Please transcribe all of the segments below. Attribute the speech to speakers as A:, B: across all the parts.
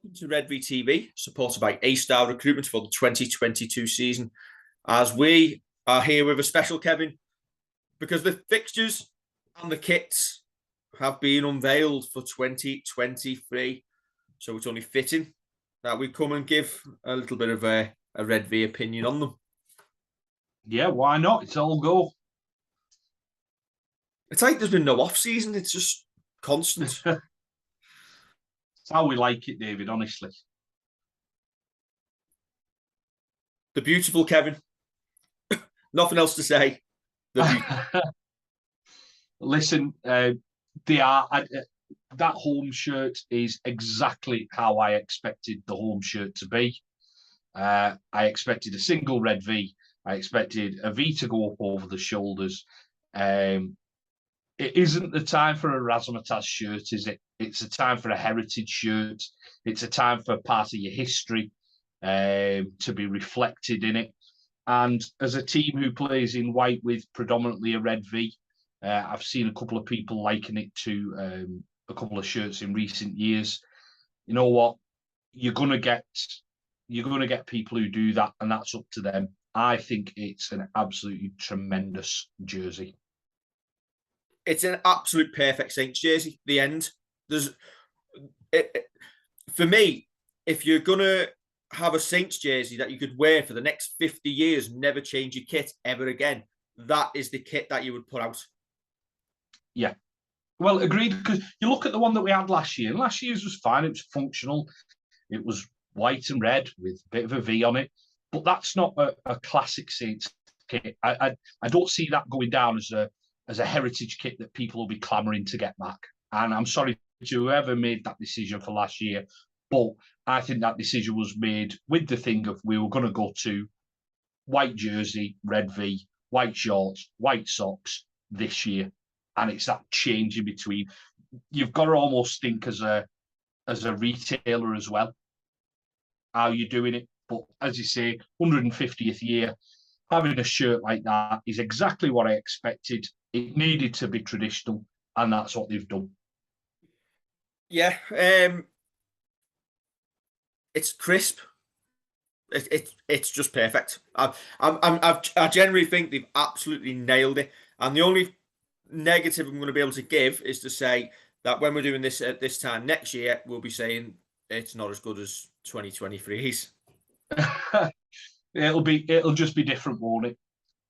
A: welcome to Redvee TV, supported by A-Star Recruitment for the 2022 season. As we are here with a special, Kevin, because the fixtures and the kits have been unveiled for 2023. So it's only fitting that we come and give a little bit of a Redvee opinion on them.
B: Yeah, why not? It's all go.
A: It's like there's been no off-season. It's just constant.
B: It's how we like it, David, honestly.
A: The beautiful Kevin. Nothing else to say.
B: Listen, they are. That home shirt is exactly how I expected the home shirt to be. I expected a single red V. I expected a V to go up over the shoulders. It isn't the time for a razzmatazz shirt, is it? It's a time for a heritage shirt. It's a time for part of your history to be reflected in it. And as a team who plays in white with predominantly a red V, I've seen a couple of people liken it to a couple of shirts in recent years. You know what? You're gonna get people who do that, and that's up to them. I think it's an absolutely tremendous jersey.
A: It's an absolute perfect Saints jersey. The end. For me, if you're gonna have a Saints jersey that you could wear for the next 50 years, never change your kit ever again, that is the kit that you would put out.
B: Yeah. Well, agreed, because you look at the one that we had last year, and last year's was fine. It was functional. It was white and red with a bit of a V on it. But that's not a classic Saints kit. I don't see that going down as a heritage kit that people will be clamouring to get back. And I'm sorry to whoever made that decision for last year, but I think that decision was made with the thing of we were going to go to white jersey, red V, white shorts, white socks this year. And it's that change in between. You've got to almost think as a retailer as well, how you're doing it. But as you say, 150th year, having a shirt like that is exactly what I expected. It needed to be traditional, and that's what they've done.
A: Yeah, it's crisp. It's just perfect. I generally think they've absolutely nailed it. And the only negative I'm going to be able to give is to say that when we're doing this at this time next year, we'll be saying it's not as good as 2023's.
B: It'll just be different, won't it?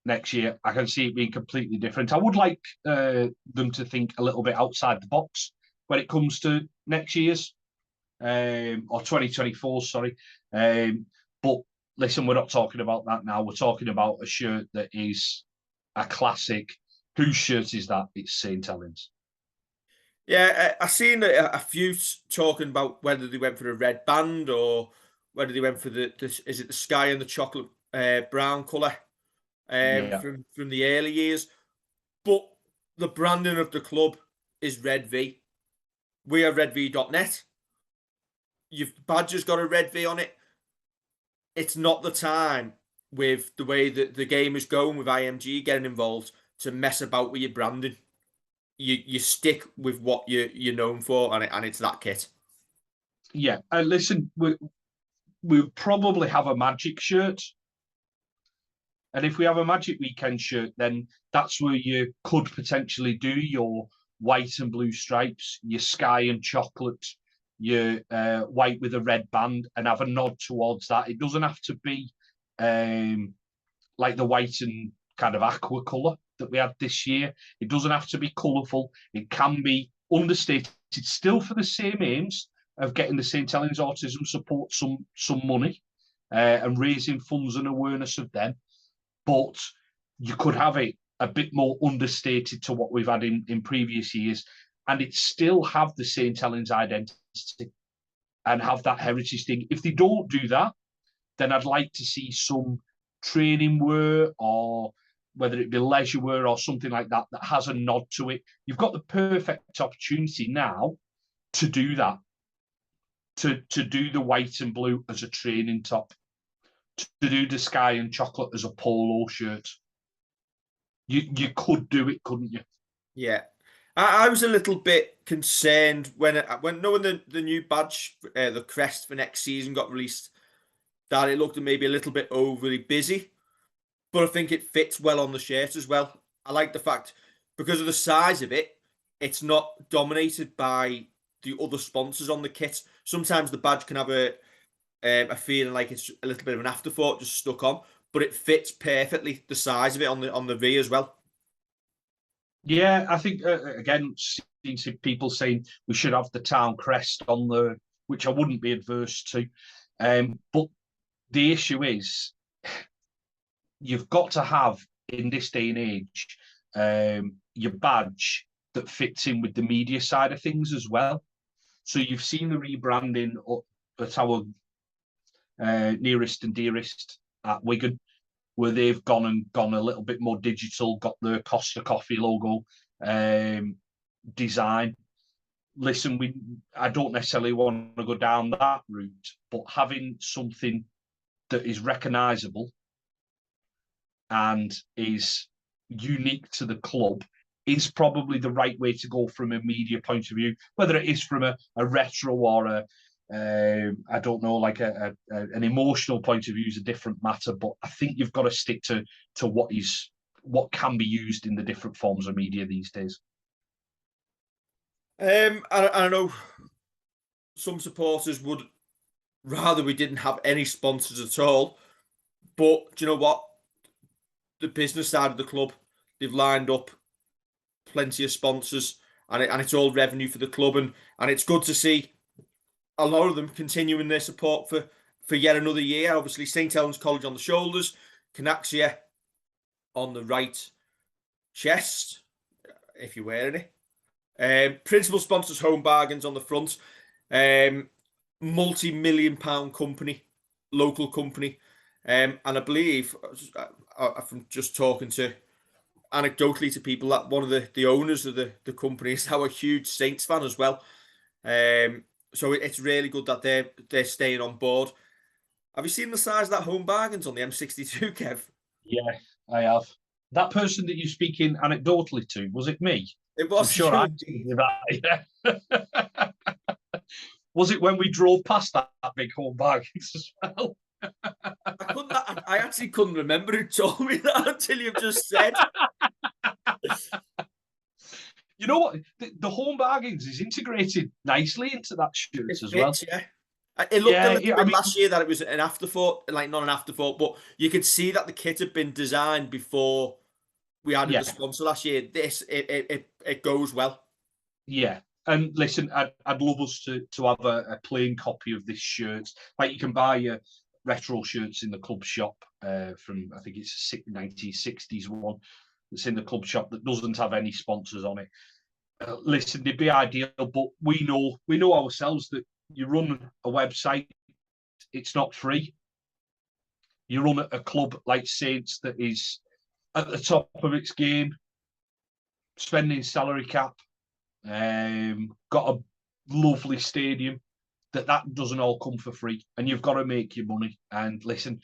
B: Next year, I can see it being completely different. I would like them to think a little bit outside the box when it comes to next year's or 2024. Sorry, but listen, we're not talking about that now. We're talking about a shirt that is a classic. Whose shirt is that? It's St Helens.
A: Yeah, I've seen a few talking about whether they went for a red band or whether they went for the is it the sky and the chocolate brown colour from the early years. But the branding of the club is Redvee. We are redvee.net. Your badge has got a Redvee on it. It's not the time with the way that the game is going with IMG getting involved to mess about with your branding. You stick with what you're known for, and it's that kit.
B: Yeah, and listen, we'll probably have a Magic shirt, and if we have a Magic Weekend shirt, then that's where you could potentially do your white and blue stripes, your sky and chocolate, your white with a red band, and have a nod towards that. It doesn't have to be like the white and kind of aqua colour that we had this year. It doesn't have to be colourful. It can be understated, still for the same aims of getting the St Helens Autism Support some money and raising funds and awareness of them. But you could have it a bit more understated to what we've had in previous years, and it still have the St Helens identity and have that heritage thing. If they don't do that, then I'd like to see some training wear, or whether it be leisure wear or something like that, that has a nod to it. You've got the perfect opportunity now to do that, to do the white and blue as a training top, to do the sky and chocolate as a polo shirt. You could do it, couldn't you?
A: Yeah. I was a little bit concerned when knowing the new badge, the crest for next season got released, that it looked maybe a little bit overly busy. But I think it fits well on the shirt as well. I like the fact, because of the size of it, it's not dominated by the other sponsors on the kit. Sometimes the badge can have a feeling like it's a little bit of an afterthought just stuck on, but it fits perfectly the size of it on the V as well.
B: Yeah, I think again, seeing some people saying we should have the town crest on the, which I wouldn't be adverse to. But the issue is, you've got to have in this day and age your badge that fits in with the media side of things as well. So you've seen the rebranding at our nearest and dearest at Wigan, where they've gone a little bit more digital, got the Costa Coffee logo design. Listen, I don't necessarily want to go down that route, but having something that is recognisable and is unique to the club is probably the right way to go from a media point of view, whether it is from a retro or I don't know, like an emotional point of view is a different matter. But I think you've got to stick to what can be used in the different forms of media these days.
A: I know some supporters would rather we didn't have any sponsors at all, but do you know what? The business side of the club, they've lined up plenty of sponsors, and it's all revenue for the club, and it's good to see a lot of them continuing their support for yet another year. Obviously, St Helens College on the shoulders, Canaxia on the right chest, if you're wearing it. Principal sponsors Home Bargains on the front. Multi-million-pound company, local company. And I believe, from just talking to anecdotally to people, that one of the owners of the company is now a huge Saints fan as well. So it's really good that they're staying on board. Have you seen the size of that Home Bargains on the M62, Kev?
B: Yeah, I have. That person that you're speaking anecdotally to, was it me?
A: It was.
B: I'm sure I did that. Yeah. Was it when we drove past that big Home Bargains as well?
A: I actually couldn't remember who told me that until you've just said.
B: You know what? The Home Bargains is integrated nicely into that shirt as well.
A: Yeah. It looked a little bit last year that it was an afterthought, like not an afterthought, but you could see that the kit had been designed before we added the sponsor last year. It goes well.
B: Yeah. And listen, I'd love us to have a plain copy of this shirt. Like, you can buy your retro shirts in the club shop from, I think it's a 1960s one that's in the club shop that doesn't have any sponsors on it. Listen, they'd be ideal, but we know ourselves that you run a website, it's not free. You run a club like Saints that is at the top of its game, spending salary cap, got a lovely stadium, that doesn't all come for free, and you've got to make your money. And listen,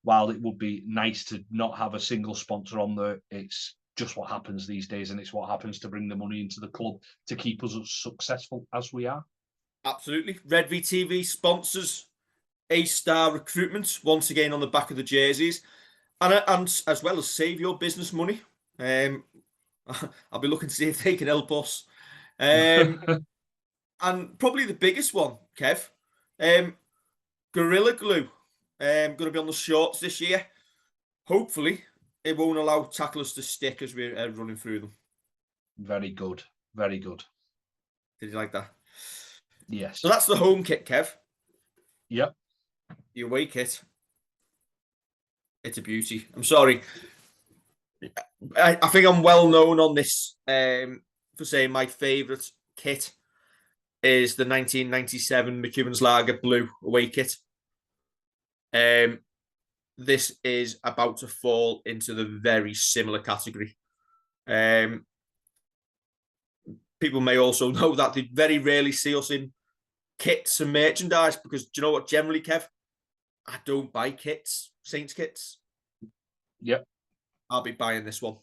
B: while it would be nice to not have a single sponsor on there, it's just what happens these days, and it's what happens to bring the money into the club to keep us as successful as we are.
A: Absolutely. Redvee TV sponsors A-Star Recruitment, once again on the back of the jerseys, and as well as Save Your Business Money. I'll be looking to see if they can help us. And probably the biggest one, Kev, Gorilla Glue, going to be on the shorts this year. Hopefully, it won't allow tacklers to stick as we're running through them.
B: Very good. Very good.
A: Did you like that?
B: Yes.
A: So that's the home kit, Kev.
B: Yep.
A: The away kit. It's a beauty. I'm sorry. I think I'm well known on this for saying my favourite kit is the 1997 McEwen's Lager Blue away kit. This is about to fall into the very similar category. People may also know that they very rarely see us in kits and merchandise, because do you know what, generally, Kev? I don't buy kits, Saints kits.
B: Yep.
A: I'll be buying this one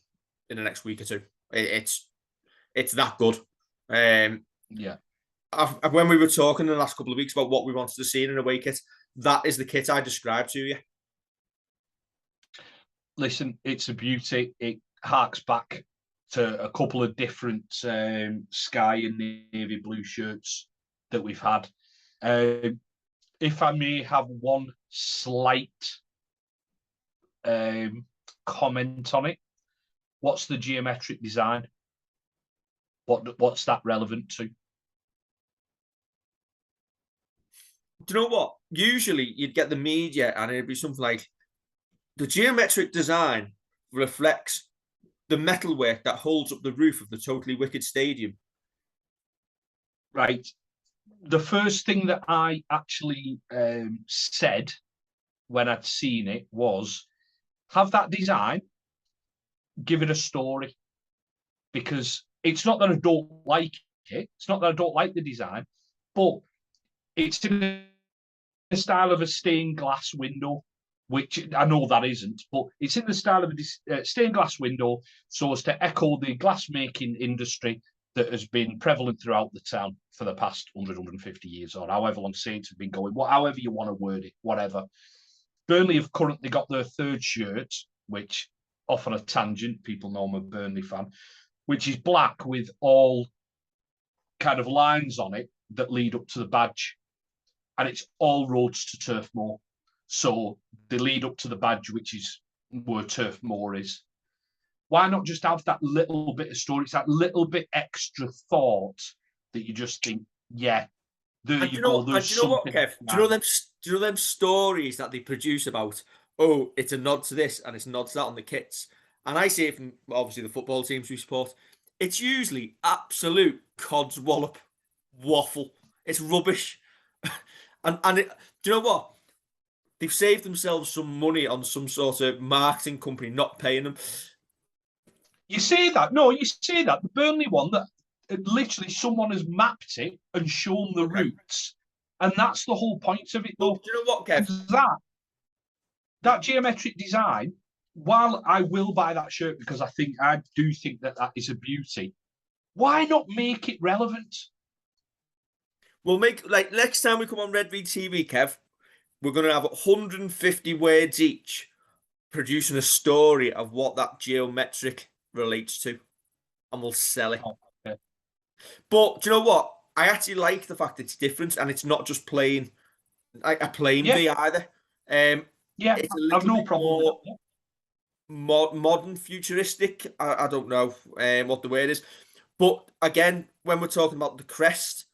A: in the next week or two. It's It's that good.
B: Yeah.
A: When we were talking in the last couple of weeks about what we wanted to see in an away kit, that is the kit I described to you.
B: Listen, it's a beauty. It harks back to a couple of different sky and navy blue shirts that we've had. If I may have one slight comment on it, what's the geometric design? What's that relevant to?
A: Do you know what? Usually you'd get the media and it'd be something like, the geometric design reflects the metalwork that holds up the roof of the Totally Wicked Stadium.
B: Right. The first thing that I actually said when I'd seen it was, have that design, give it a story. Because it's not that I don't like it. It's not that I don't like the design, but it's in the style of a stained glass window, which I know that isn't, but it's in the style of a stained glass window so as to echo the glassmaking industry that has been prevalent throughout the town for the past 100, 150 years, or however long Saints have been going, however you want to word it, whatever. Burnley have currently got their third shirt, which, off on a tangent, people know I'm a Burnley fan, which is black with all kind of lines on it that lead up to the badge. And it's all roads to Turf Moor. So they lead up to the badge, which is where Turf Moor is. Why not just have that little bit of story? It's that little bit extra thought that you just think, yeah, there you go. There's
A: do you know what, Kev? Do you know them stories that they produce about, oh, it's a nod to this and it's a nod to that on the kits? And I see it from, obviously, the football teams we support. It's usually absolute cod's wallop waffle. It's rubbish. Do you know what? They've saved themselves some money on some sort of marketing company not paying them.
B: You say that. No, you say that. The Burnley one, that literally someone has mapped it and shown the routes. And that's the whole point of it, though.
A: Do you know what, Kev?
B: That geometric design, while I will buy that shirt because I do think that is a beauty, why not make it relevant?
A: We'll make, like, next time we come on Redvee TV, Kev, we're going to have 150 words each producing a story of what that geometric relates to, and we'll sell it.
B: Okay.
A: But do you know what? I actually like the fact it's different and it's not just plain, like a plain V either.
B: Yeah,
A: it's
B: I've no problem with that.
A: Modern, futuristic. I don't know what the word is, but again, when we're talking about the crest,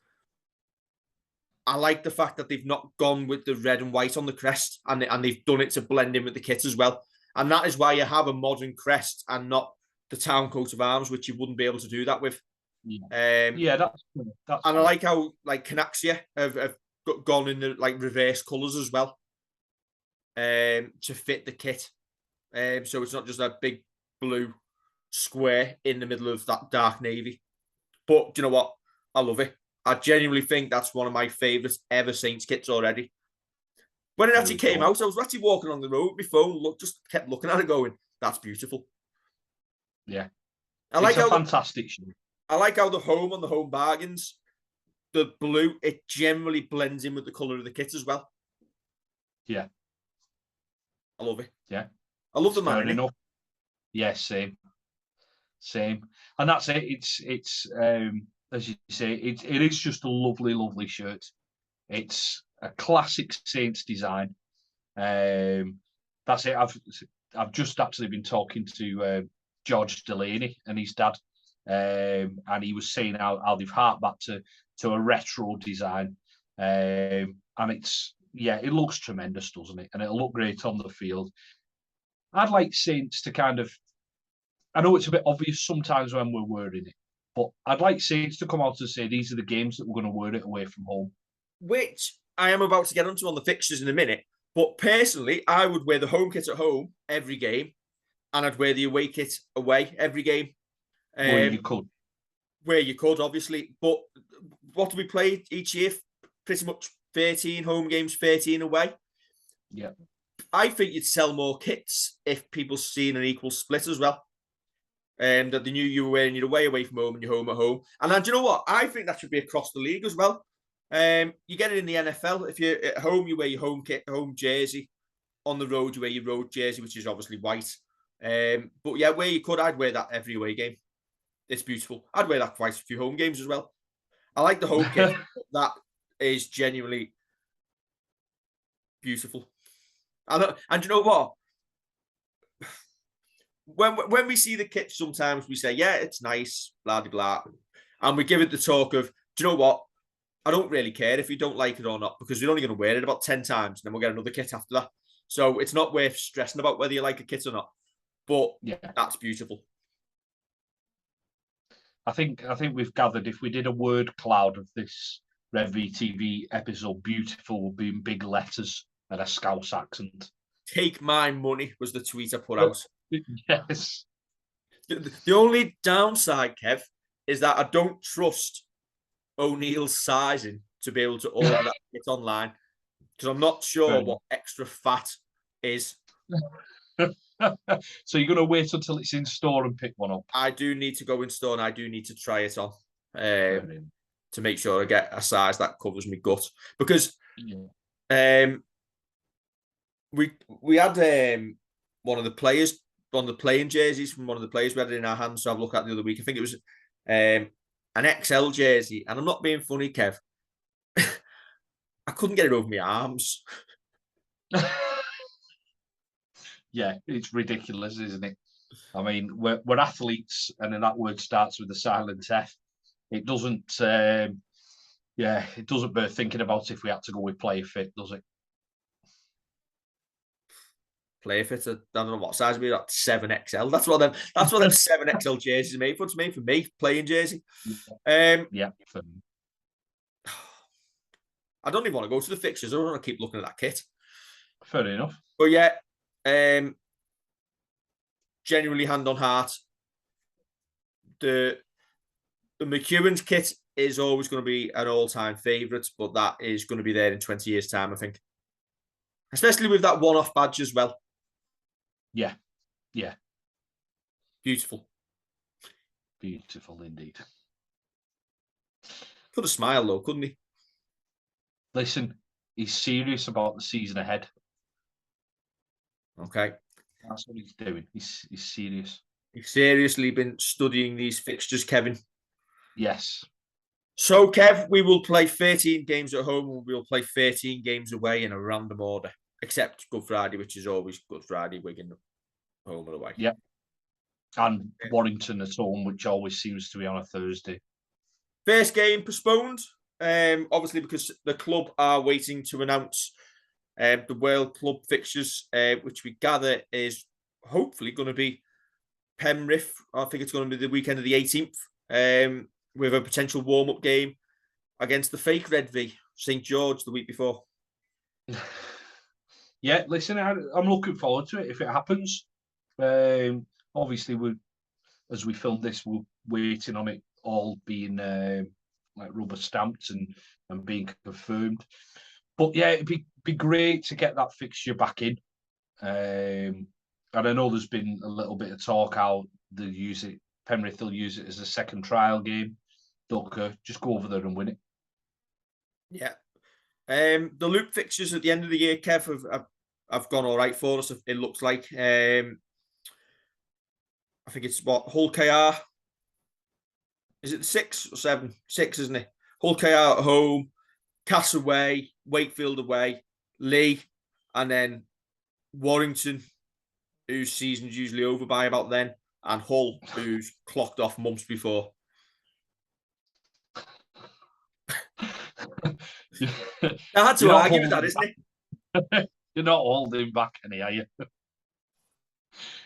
A: I like the fact that they've not gone with the red and white on the crest, and they've done it to blend in with the kit as well. And that is why you have a modern crest and not the town coat of arms, which you wouldn't be able to do that with.
B: Yeah, that's
A: and I like how, like, Canaxia have gone in the, like, reverse colours as well, to fit the kit. So it's not just a big blue square in the middle of that dark navy. But do you know what? I love it. I genuinely think that's one of my favourite ever Saints kits already. When it actually came out, I was actually walking on the road with my phone, just kept looking at it going, that's beautiful.
B: Yeah.
A: It's
B: a fantastic shirt.
A: I like how the home on the home bargains, the blue, it generally blends in with the colour of the kit as well.
B: Yeah.
A: I love it.
B: Yeah.
A: I love the man.
B: Enough. Yeah, same. And that's it. It's as you say, it is just a lovely, lovely shirt. It's a classic Saints design. That's it. I've just actually been talking to George Delaney and his dad, and he was saying how they've harked back to a retro design, and it looks tremendous, doesn't it? And it'll look great on the field. I'd like Saints to kind of, I know it's a bit obvious sometimes when we're wearing it, but I'd like Saints to come out and say these are the games that we're going to wear it away from home.
A: Which I am about to get onto on the fixtures in a minute. But personally, I would wear the home kit at home every game, and I'd wear the away kit away every game.
B: Where you could.
A: Where you could, obviously. But what do we play each year? Pretty much 13 home games, 13 away.
B: Yeah.
A: I think you'd sell more kits if people seen an equal split as well. that they knew you were wearing your away from home and your home at home. And then, do you know what? I think that should be across the league as well. You get it in the NFL. If you're at home, you wear your home kit, home jersey. On the road, you wear your road jersey, which is obviously white. But yeah, where you could, I'd wear that every away game. It's beautiful. I'd wear that twice a few home games as well. I like the home kit. That is genuinely beautiful. And you know what? When we see the kit, sometimes we say, yeah, it's nice, blah, blah, blah. And we give it the talk of, do you know what? I don't really care if you don't like it or not, because you're only going to wear it about 10 times, and then we'll get another kit after that. So it's not worth stressing about whether you like a kit or not. But yeah, that's beautiful.
B: I think we've gathered, if we did a word cloud of this Redvee TV episode, beautiful would be in big letters and a Scouse accent.
A: Take my money was the tweet I put out.
B: Yes.
A: The only downside, Kev, is that I don't trust O'Neill's sizing to be able to order that kit online, because I'm not sure what extra fat is.
B: So you're going to wait until it's in store and pick one up? I
A: do need to go in store, and I do need to try it on to make sure I get a size that covers my gut. Because we had one of the players, one of the playing jerseys from one of the players we had it in our hands to have a look at the other week. I think it was an XL jersey, and I'm not being funny, Kev. I couldn't get it over my arms.
B: Yeah, it's ridiculous, isn't it? I mean, we're athletes, and then that word starts with a silent F. It doesn't, it doesn't bear thinking about if we had to go with player fit, does it?
A: Player fit, I don't know what size it'd be, like 7XL. That's what them 7XL jerseys are made for. It's made for me, playing jersey.
B: Yeah.
A: I don't even want to go to the fixtures. I don't want to keep looking at that kit.
B: Fair enough.
A: But yeah, genuinely, hand on heart, the McEwen's kit is always going to be an all-time favourite, but that is going to be there in 20 years' time, I think. Especially with that one-off badge as well.
B: Yeah. Yeah.
A: Beautiful.
B: Beautiful indeed.
A: Could have smiled though, couldn't he?
B: Listen, he's serious about the season ahead.
A: Okay.
B: That's what he's doing. He's serious.
A: He's seriously been studying these fixtures, Kevin.
B: Yes.
A: So, Kev, we will play 13 games at home and we'll play 13 games away in a random order, except Good Friday, which is always Good Friday, Wigan, home or away.
B: Yep. And Warrington at home, which always seems to be on a Thursday.
A: First game postponed, obviously because the club are waiting to announce the World Club fixtures, which we gather is hopefully going to be Penrith. I think it's going to be the weekend of the 18th, with a potential warm-up game against the fake Redvee, St George, the week before.
B: Yeah, listen, I'm looking forward to it if it happens. Obviously, as we film this, we're waiting on it all being like rubber stamped and being confirmed. But yeah, it'd be great to get that fixture back in. And I know there's been a little bit of talk how they'll use it. Penrith will use it as a second trial game. They'll just go over there and win it. Yeah.
A: The loop fixtures at the end of the year, Kev, have gone all right for us. It looks like. I think it's Hull KR. Is it 6 or 7? 6, isn't it? Hull KR at home, Cass away, Wakefield away, Lee, and then Warrington, whose season's usually over by about then, and Hull, who's clocked off months before. I had to argue with that, isn't it?
B: You're not holding back any, are you?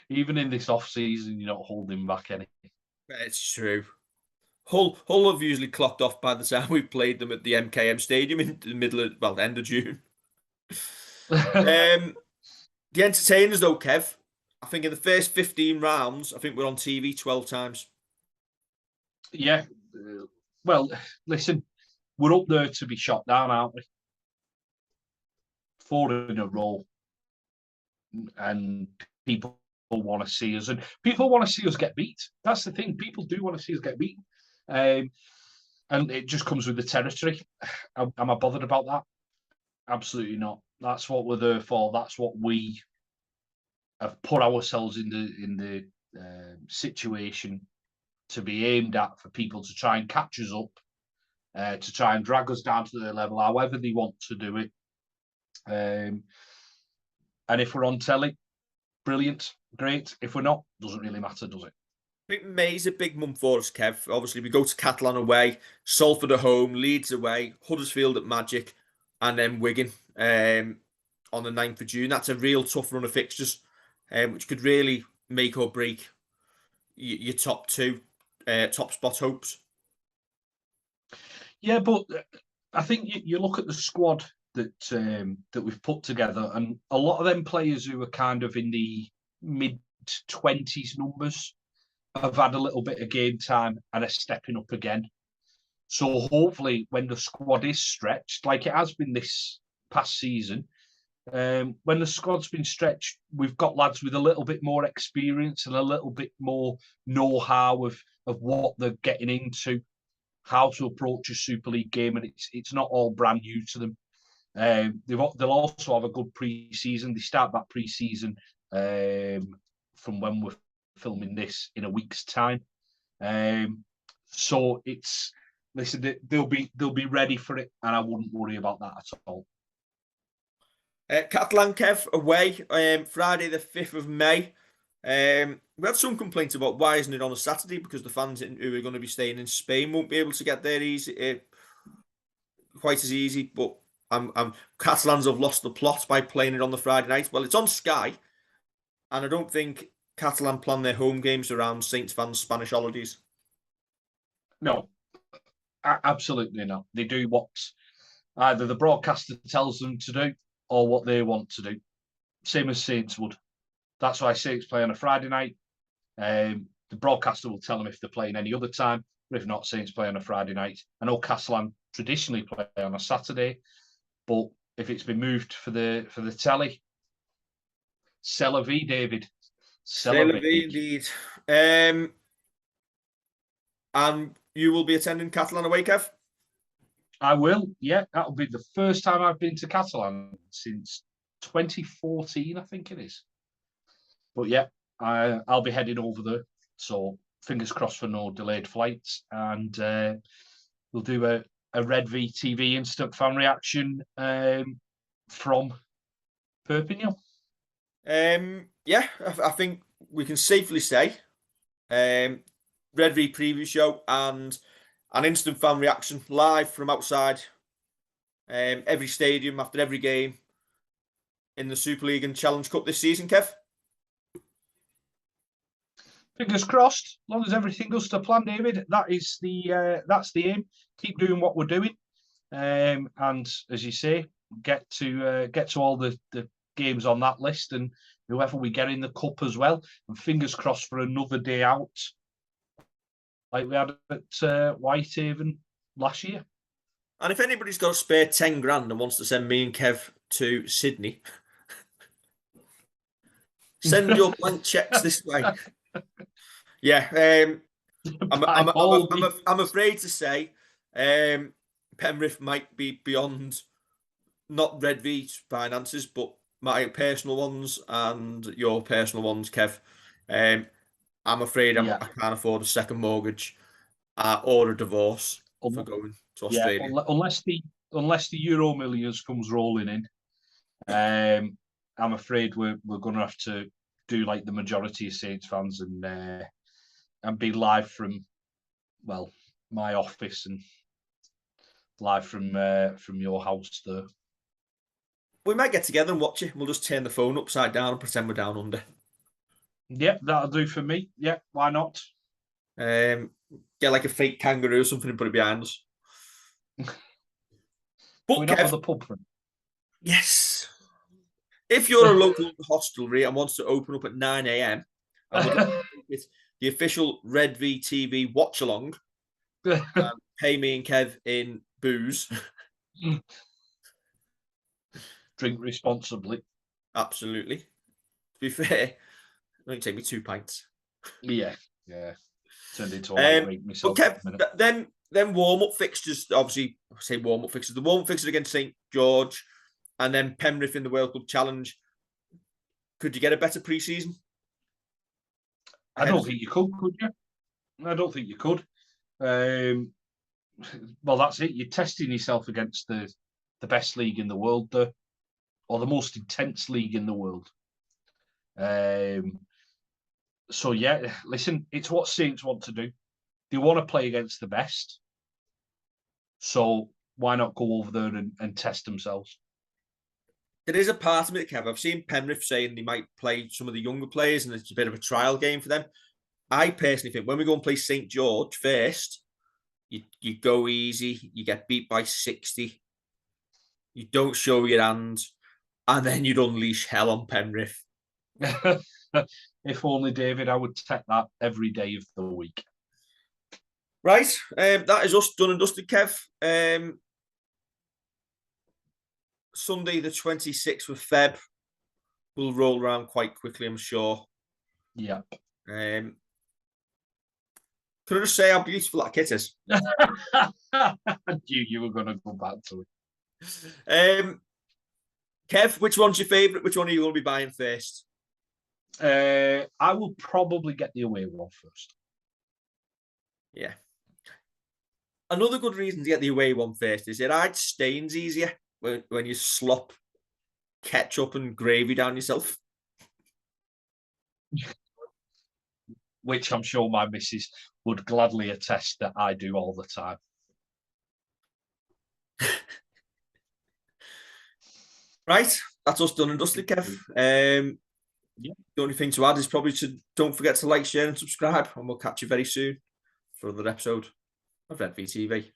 B: Even in this off-season, you're not holding back any.
A: It's true. Hull have usually clocked off by the time we played them at the MKM Stadium in the middle of, well, the end of June. The entertainers, though, Kev, I think in the first 15 rounds, I think we're on TV 12 times.
B: Yeah. Well, listen, we're up there to be shot down, aren't we? 4 in a row. And people want to see us, and people want to see us get beat. That's the thing. People do want to see us get beat, and it just comes with the territory. Am I bothered about that? Absolutely not. That's what we're there for. That's what we have put ourselves in the situation to be aimed at, for people to try and catch us up, to try and drag us down to their level, however they want to do it. And if we're on telly, brilliant, great. If we're not, doesn't really matter, does it?
A: I think May's a big month for us, Kev. Obviously, we go to Catalan away, Salford at home, Leeds away, Huddersfield at Magic, and then Wigan on the 9th of June. That's a real tough run of fixtures, which could really make or break your top two, top spot hopes.
B: Yeah, but I think you look at the squad that we've put together, and a lot of them players who are kind of in the mid-20s numbers have had a little bit of game time and are stepping up again. So hopefully, when the squad is stretched, like it has been this past season, when the squad's been stretched, we've got lads with a little bit more experience and a little bit more know-how of what they're getting into, how to approach a Super League game, and it's not all brand new to them. They'll also have a good pre-season. They start that pre-season from when we're filming this in a week's time. So listen, they'll be ready for it, and I wouldn't worry about that at all.
A: Catalan, Kev, away Friday the 5th of May. We had some complaints about why isn't it on a Saturday, because the fans who are going to be staying in Spain won't be able to get there quite as easy. But Catalans have lost the plot by playing it on the Friday night. Well, it's on Sky, and I don't think Catalan plan their home games around Saints fans' Spanish holidays.
B: No, absolutely not. They do what either the broadcaster tells them to do or what they want to do. Same as Saints would. That's why Saints play on a Friday night. The broadcaster will tell them if they're playing any other time, but if not, Saints play on a Friday night. I know Catalan traditionally play on a Saturday, but if it's been moved for the telly, c'est la vie, David.
A: C'est la vie, indeed. And you will be attending Catalan away, Kev?
B: I will, yeah. That'll be the first time I've been to Catalan since 2014, I think it is. But yeah, I'll be heading over there. So fingers crossed for no delayed flights. And we'll do a Redvee TV instant fan reaction from Perpignan.
A: Yeah, I think we can safely say Redvee preview show and an instant fan reaction live from outside every stadium after every game in the Super League and Challenge Cup this season, Kev.
B: Fingers crossed. As long as everything goes to plan, David, that's the aim. Keep doing what we're doing, and as you say, get to all the games on that list, and whoever we get in the cup as well. And fingers crossed for another day out, like we had at Whitehaven last year.
A: And if anybody's got a spare 10 grand and wants to send me and Kev to Sydney, send your blank checks this way. Yeah, I'm afraid to say Penrith might be beyond not Redvee's finances, but my personal ones and your personal ones, Kev. I'm afraid I can't afford a second mortgage or a divorce for going to Australia.
B: Yeah, unless the Euro Millions comes rolling in, I'm afraid we're going to have to do like the majority of Saints fans and be live from, well, my office and live from your house there.
A: We might get together and watch it. We'll just turn the phone upside down and pretend we're down under.
B: Yeah, that'll do for me. Yeah, why not?
A: Get like a fake kangaroo or something and put it behind us.
B: But we not have the pub for it.
A: Yes. If you're a local hostelry and wants to open up at 9 a.m. and would like to make it the official Redvee TV watch along, pay me and Kev in booze.
B: Drink responsibly.
A: Absolutely. To be fair, Only take me 2 pints.
B: Yeah. Turned into a light drink myself.
A: But Kev, then warm-up fixtures, obviously, I say warm-up fixtures. The warm-up fixtures against St George and then Penrith in the World Cup Challenge. Could you get a better pre-season?
B: I don't think you could you? I don't think you could. Well, that's it. You're testing yourself against the best league in the world, or the most intense league in the world. So, yeah, listen, it's what Saints want to do. They want to play against the best. So why not go over there and test themselves?
A: There is a part of it, Kev. I've seen Penrith saying they might play some of the younger players and it's a bit of a trial game for them. I personally think when we go and play St George first, you go easy, you get beat by 60, you don't show your hand, and then you'd unleash hell on Penrith.
B: If only, David, I would take that every day of the week.
A: Right, that is us done and dusted, Kev. Sunday, the 26th of Feb, will roll around quite quickly, I'm sure.
B: Yeah.
A: Can I just say how beautiful that kit is?
B: You were going to go back to
A: it. Kev, which one's your favourite? Which one are you going to be buying first?
B: I will probably get the away one first.
A: Yeah. Another good reason to get the away one first is it hides stains easier when you slop ketchup and gravy down yourself.
B: Which I'm sure my missus would gladly attest that I do all the time.
A: Right, that's us done and dusted, Kev. The only thing to add is probably to don't forget to like, share, and subscribe, and we'll catch you very soon for another episode of Redvee TV.